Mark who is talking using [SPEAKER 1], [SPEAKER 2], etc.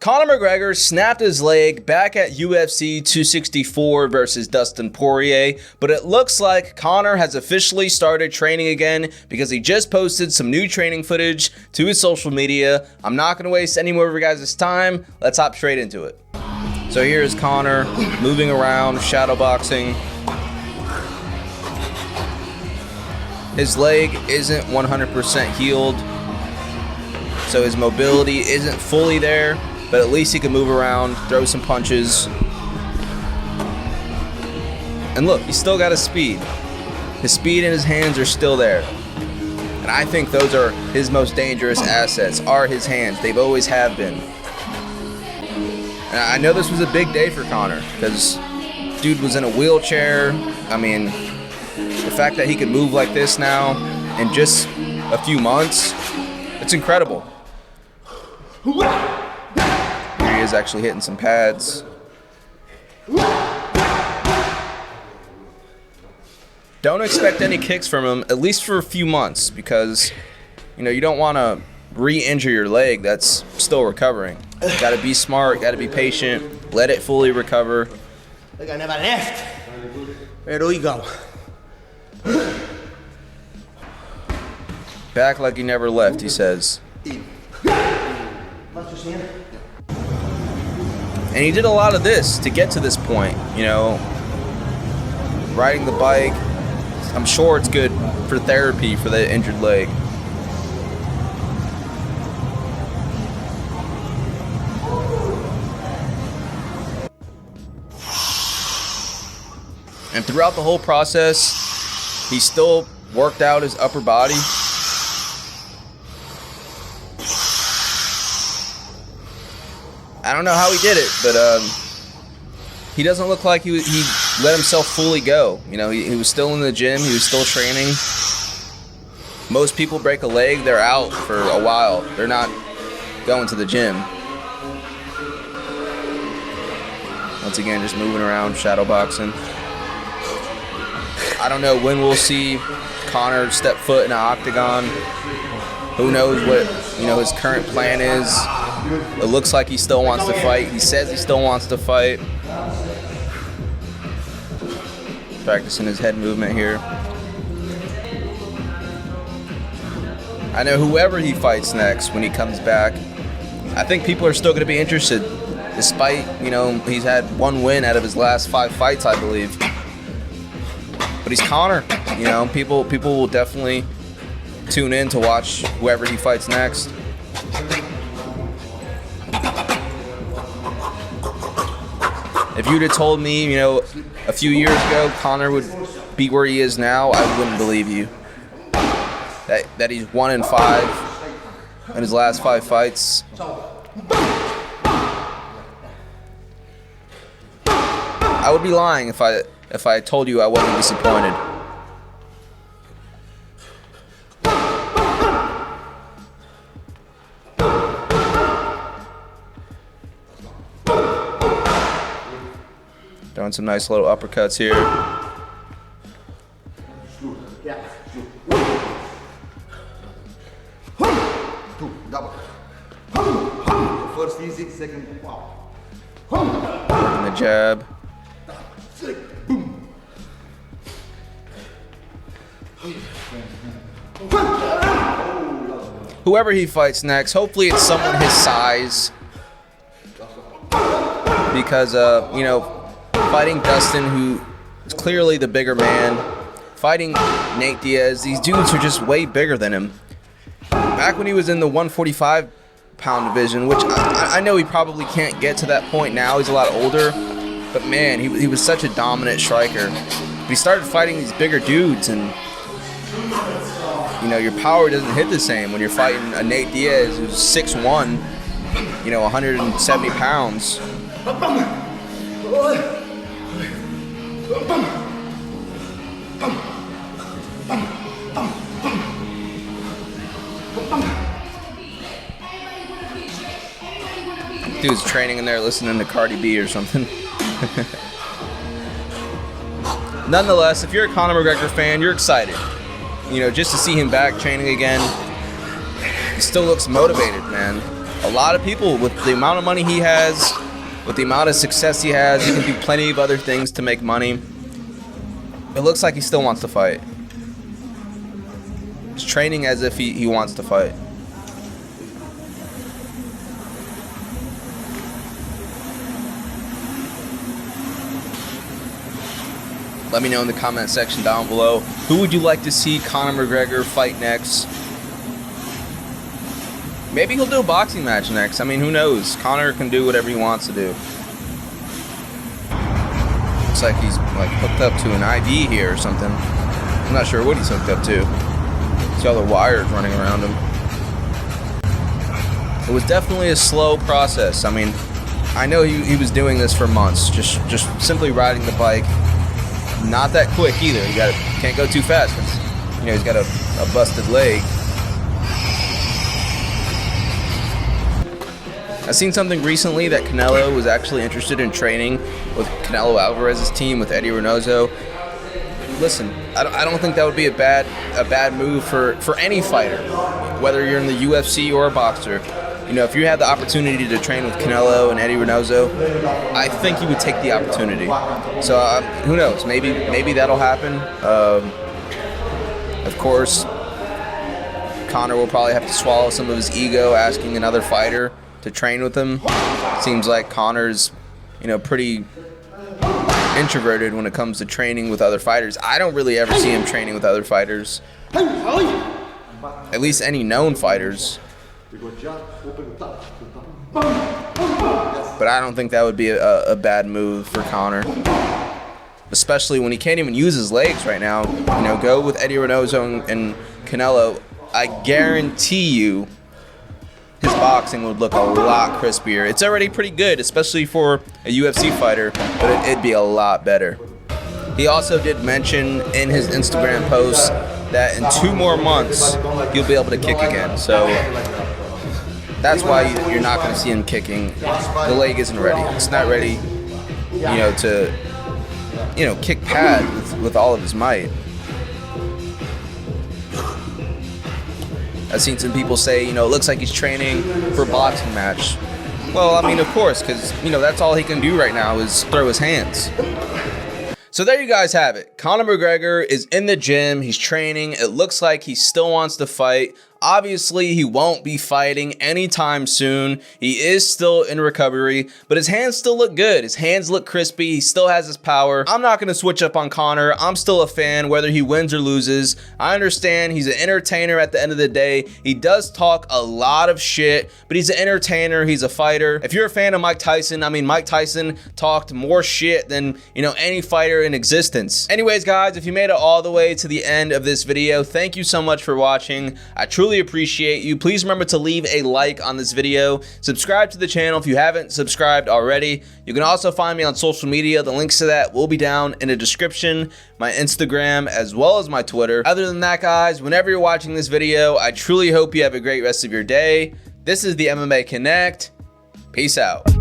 [SPEAKER 1] Conor McGregor snapped his leg back at UFC 264 versus Dustin Poirier, but it looks like Conor has officially started training again because he just posted some new training footage to his social media. I'm not going to waste any more of your guys' time. Let's hop straight into it. So here's Conor moving around, shadow boxing. His leg isn't 100% healed, so his mobility isn't fully there. But at least he can move around, throw some punches. And look, he's still got his speed. His speed and his hands are still there. And I think those are his most dangerous assets, are his hands. They've always have been. And I know this was a big day for Conor, because dude was in a wheelchair. I mean, the fact that he can move like this now in just a few months, it's incredible. He is actually hitting some pads. Don't expect any kicks from him, at least for a few months, because you don't want to re-injure your leg that's still recovering. Got to be smart, got to be patient, let it fully recover.
[SPEAKER 2] Like I never left. Pero ikaw.
[SPEAKER 1] Back like he never left, he says. And he did a lot of this to get to this point, riding the bike. I'm sure it's good for therapy for the injured leg. And throughout the whole process, he still worked out his upper body. I don't know how he did it, but he doesn't look like he let himself fully go. He was still in the gym. He was still training. Most people break a leg, they're out for a while. They're not going to the gym. Once again, just moving around, shadow boxing. I don't know when we'll see Conor step foot in an octagon. Who knows what his current plan is. It looks like he still wants to fight. He says he still wants to fight. Practicing his head movement here. I know whoever he fights next when he comes back, I think people are still going to be interested, despite, he's had one win out of his last 5 fights, I believe. But he's Conor. People will definitely tune in to watch whoever he fights next. If you'd have told me, a few years ago Conor would be where he is now, I wouldn't believe you. That he's 1-5 in his last 5 fights. I would be lying if I told you I wasn't disappointed. Doing some nice little uppercuts here.
[SPEAKER 2] First easy, second wow.
[SPEAKER 1] Working the jab. Whoever he fights next, hopefully it's someone his size. Because, fighting Dustin, who is clearly the bigger man, fighting Nate Diaz, these dudes are just way bigger than him. Back when he was in the 145-pound division, which I know he probably can't get to that point now, he's a lot older, but man, he was such a dominant striker. But he started fighting these bigger dudes, and your power doesn't hit the same when you're fighting a Nate Diaz who's 6'1", 170 pounds. Dude's training in there listening to Cardi B or something. Nonetheless, if you're a Conor McGregor fan, you're excited. Just to see him back training again. He still looks motivated, man. a lot of people, with the amount of money he has, with the amount of success he has, he can do plenty of other things to make money. It looks like he still wants to fight. He's training as if he wants to fight. Let me know in the comment section down below, who would you like to see Conor McGregor fight next? Maybe he'll do a boxing match next. I mean, who knows? Conor can do whatever he wants to do. Looks like he's like hooked up to an IV here or something. I'm not sure what he's hooked up to. See all the wires running around him. It was definitely a slow process. I mean, I know he was doing this for months, just simply riding the bike. Not that quick either. You can't go too fast because, you know, he's got a busted leg. I've seen something recently that Canelo was actually interested in training with Canelo Alvarez's team with Eddie Reynoso. Listen, I don't think that would be a bad move for any fighter, whether you're in the UFC or a boxer. You know, if you had the opportunity to train with Canelo and Eddie Reynoso, I think you would take the opportunity. So who knows? Maybe that'll happen. Of course, Conor will probably have to swallow some of his ego asking another fighter to train with him. Seems like Conor's, you know, pretty introverted when it comes to training with other fighters. I don't really ever see him training with other fighters, at least any known fighters. But I don't think that would be a bad move for Conor, especially when he can't even use his legs right now. You know, go with Eddie Reynoso and Canelo. I guarantee you his boxing would look a lot crispier. It's already pretty good, especially for a UFC fighter, but it'd be a lot better. He also did mention in his Instagram post that in 2 more months he'll be able to kick again. So that's why you're not going to see him kicking. The leg isn't ready. It's not ready, you know, to, you know, kick pad with all of his might. I've seen some people say, you know, it looks like he's training for a boxing match. Well, I mean, of course, because, you know, that's all he can do right now is throw his hands. So there you guys have it. Conor McGregor is in the gym. He's training. It looks like he still wants to fight. Obviously, he won't be fighting anytime soon. He is still in recovery, but his hands still look good. His hands look crispy. He still has his power. I'm not going to switch up on Conor. I'm still a fan, whether he wins or loses. I understand he's an entertainer at the end of the day. He does talk a lot of shit, but he's an entertainer. He's a fighter. If you're a fan of Mike Tyson, I mean, Mike Tyson talked more shit than, you know, any fighter in existence. Anyways, guys, if you made it all the way to the end of this video, thank you so much for watching. I truly appreciate you. Please remember to leave a like on this video. Subscribe to the channel if you haven't subscribed already. You can also find me on social media. The links to that will be down in the description, my Instagram as well as my Twitter. Other than that, guys, whenever you're watching this video, I truly hope you have a great rest of your day. This is the MMA Connect. Peace out.